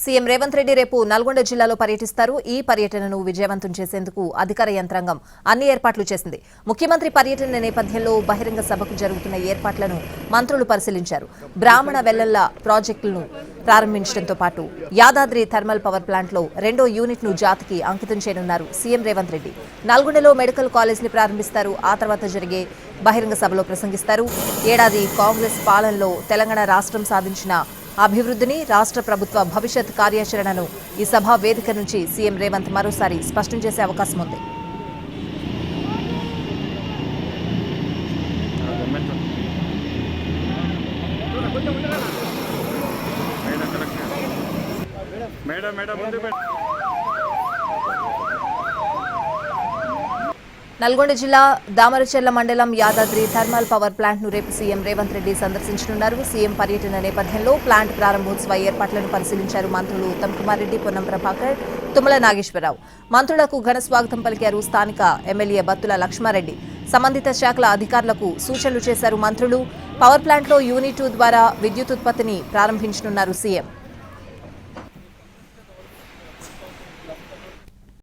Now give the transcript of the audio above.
CM Revanth Reddy రేపు నల్గొండ జిల్లాలో పర్యటిస్తారు. ఈ పర్యటనను విజయవంతం చేసేందుకు అధికార యంత్రాంగం అన్ని ఏర్పాట్లు చేసింది. ముఖ్యమంత్రి పర్యటన నేపథ్యంలో బహిరంగ సభకు జరుగుతున్న ఏర్పాట్లను మంత్రులు పరిశీలించారు. బ్రాహ్మణ వెల్లల్ల ప్రాజెక్టులను ప్రారంభించడంతో పాటు యాదాద్రి థర్మల్ పవర్ ప్లాంట్లో 2వ యూనిట్ను జాతికి అంకితం చేయనున్నారు సీఎం రేవంత్ రెడ్డి. నల్గొండలో మెడికల్ కాలేజ్ని ప్రారంభిస్తారు. ఆ తర్వాత జరిగే బహిరంగ సభలో ప్రసంగిస్తారు. ఏడాది కాంగ్రెస్ పాలనలో తెలంగాణ రాష్ట్రం సాధించిన అభివృద్ధిని, రాష్ట్ర ప్రభుత్వ భవిష్యత్ కార్యాచరణను ఈ సభా వేదిక నుంచి సీఎం రేవంత్ మరోసారి స్పష్టం చేసే అవకాశం ఉంది. నల్గొండ జిల్లా దామరచెర్ల మండలం యాదాద్రి థర్మల్ పవర్ ప్లాంట్ ను రేపు సీఎం రేవంత్ రెడ్డి సందర్శించనున్నారు. సీఎం పర్యటన నేపథ్యంలో ప్లాంట్ ప్రారంభోత్సవ ఏర్పాట్లను పరిశీలించారు మంత్రులు ఉత్తమ్ కుమార్ రెడ్డి, పొన్నం ప్రభాకర్, తుమ్మల నాగేశ్వరరావు. మంత్రులకు ఘన స్వాగతం పలికారు స్థానిక ఎమ్మెల్యే బత్తుల లక్ష్మారెడ్డి. సంబంధిత శాఖల అధికారులకు సూచనలు చేశారు మంత్రులు. పవర్ ప్లాంట్లో యూనిట్ 2 ద్వారా విద్యుత్ ఉత్పత్తిని ప్రారంభించనున్నారు సీఎం.